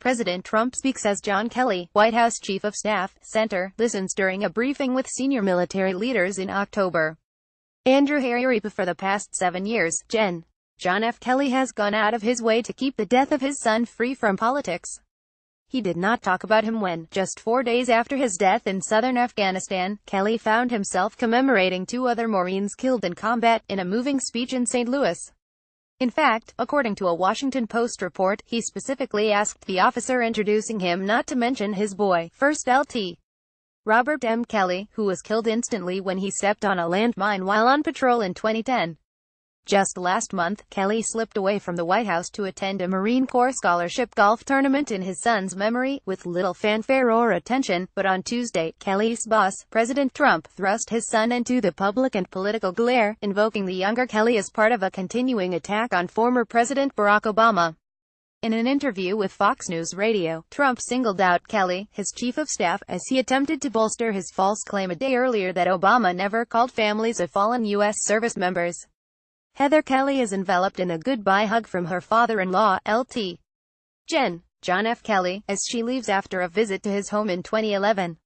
President Trump speaks as John Kelly, White House Chief of Staff, Center, listens during a briefing with senior military leaders in October. Andrew Harry, for the past 7 years, John F. Kelly has gone out of his way to keep the death of his son free from politics. He did not talk about him when, just 4 days after his death in southern Afghanistan, Kelly found himself commemorating 2 other Marines killed in combat, in a moving speech in St. Louis. In fact, according to a Washington Post report, he specifically asked the officer introducing him not to mention his boy, First Lt. Robert M. Kelly, who was killed instantly when he stepped on a landmine while on patrol in 2010. Just last month, Kelly slipped away from the White House to attend a Marine Corps scholarship golf tournament in his son's memory, with little fanfare or attention, but on Tuesday, Kelly's boss, President Trump, thrust his son into the public and political glare, invoking the younger Kelly as part of a continuing attack on former President Barack Obama. In an interview with Fox News Radio, Trump singled out Kelly, his chief of staff, as he attempted to bolster his false claim a day earlier that Obama never called families of fallen U.S. service members. Heather Kelly is enveloped in a goodbye hug from her father-in-law, Lt. John F. Kelly, as she leaves after a visit to his home in 2011.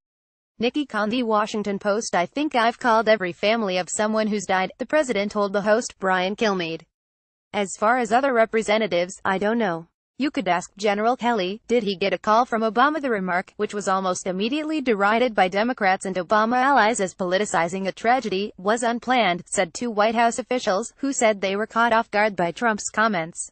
Nikki Kahn, The Washington Post. I think I've called every family of someone who's died, the president told the host, Brian Kilmeade. As far as other representatives, I don't know. You could ask General Kelly, did he get a call from Obama? The remark, which was almost immediately derided by Democrats and Obama allies as politicizing a tragedy, was unplanned, said 2 White House officials, who said they were caught off guard by Trump's comments.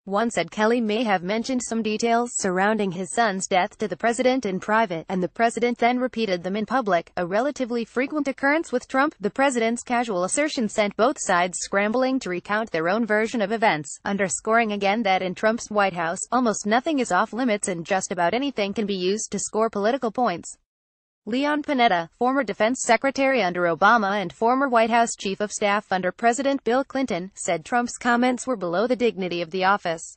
One said Kelly may have mentioned some details surrounding his son's death to the president in private, and the president then repeated them in public, a relatively frequent occurrence with Trump. The president's casual assertion sent both sides scrambling to recount their own version of events, underscoring again that in Trump's White House, almost nothing is off-limits and just about anything can be used to score political points. Leon Panetta, former defense secretary under Obama and former White House chief of staff under President Bill Clinton, said Trump's comments were below the dignity of the office.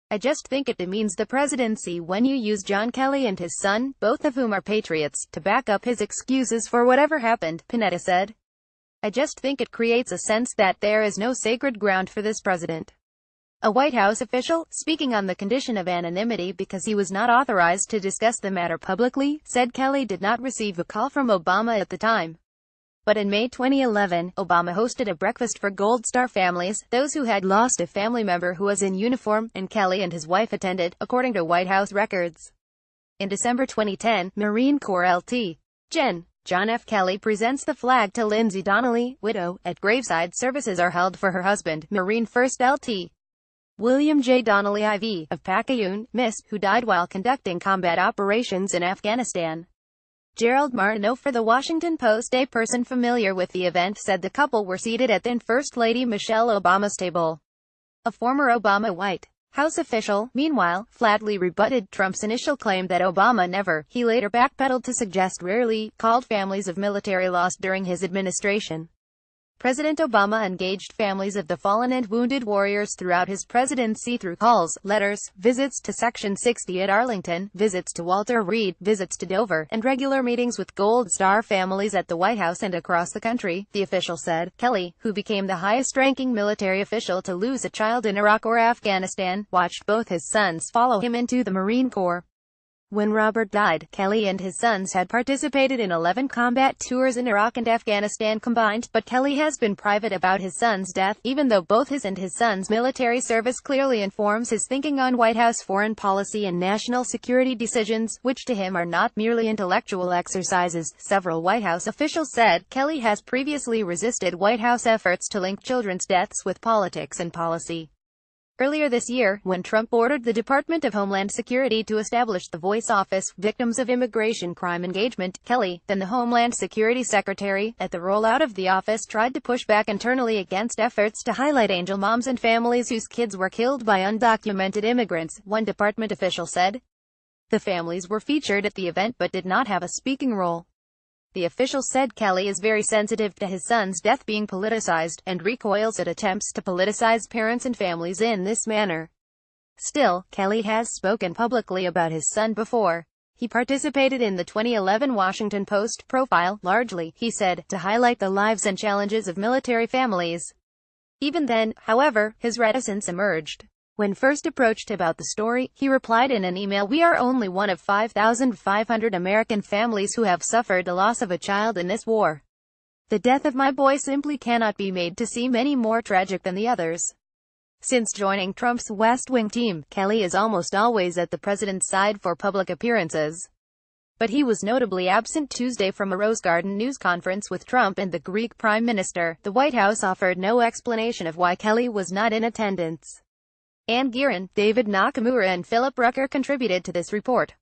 I just think it demeans the presidency when you use John Kelly and his son, both of whom are patriots, to back up his excuses for whatever happened, Panetta said. I just think it creates a sense that there is no sacred ground for this president. A White House official, speaking on the condition of anonymity because he was not authorized to discuss the matter publicly, said Kelly did not receive a call from Obama at the time. But in May 2011, Obama hosted a breakfast for Gold Star families, those who had lost a family member who was in uniform, and Kelly and his wife attended, according to White House records. In December 2010, Marine Corps Lt. John F. Kelly presents the flag to Lindsay Donnelly, widow, at graveside services are held for her husband, Marine First Lt. William J. Donnelly IV, of Picayune, Miss, who died while conducting combat operations in Afghanistan. Gerald Martineau for The Washington Post. A person familiar with the event said the couple were seated at then First Lady Michelle Obama's table. A former Obama White House official, meanwhile, flatly rebutted Trump's initial claim that Obama never, he later backpedaled to suggest rarely, called families of military lost during his administration. President Obama engaged families of the fallen and wounded warriors throughout his presidency through calls, letters, visits to Section 60 at Arlington, visits to Walter Reed, visits to Dover, and regular meetings with Gold Star families at the White House and across the country, the official said. Kelly, who became the highest-ranking military official to lose a child in Iraq or Afghanistan, watched both his sons follow him into the Marine Corps. When Robert died, Kelly and his sons had participated in 11 combat tours in Iraq and Afghanistan combined, but Kelly has been private about his son's death, even though both his and his son's military service clearly informs his thinking on White House foreign policy and national security decisions, which to him are not merely intellectual exercises. Several White House officials said Kelly has previously resisted White House efforts to link children's deaths with politics and policy. Earlier this year, when Trump ordered the Department of Homeland Security to establish the Voice Office, Victims of Immigration Crime Engagement, Kelly, then the Homeland Security Secretary, at the rollout of the office tried to push back internally against efforts to highlight angel moms and families whose kids were killed by undocumented immigrants, one department official said. The families were featured at the event but did not have a speaking role. The official said Kelly is very sensitive to his son's death being politicized, and recoils at attempts to politicize parents and families in this manner. Still, Kelly has spoken publicly about his son before. He participated in the 2011 Washington Post profile, largely, he said, to highlight the lives and challenges of military families. Even then, however, his reticence emerged. When first approached about the story, he replied in an email, "We are only one of 5,500 American families who have suffered the loss of a child in this war. The death of my boy simply cannot be made to seem any more tragic than the others." Since joining Trump's West Wing team, Kelly is almost always at the president's side for public appearances. But he was notably absent Tuesday from a Rose Garden news conference with Trump and the Greek Prime Minister. The White House offered no explanation of why Kelly was not in attendance. Ann Gearan, David Nakamura and Philip Rucker contributed to this report.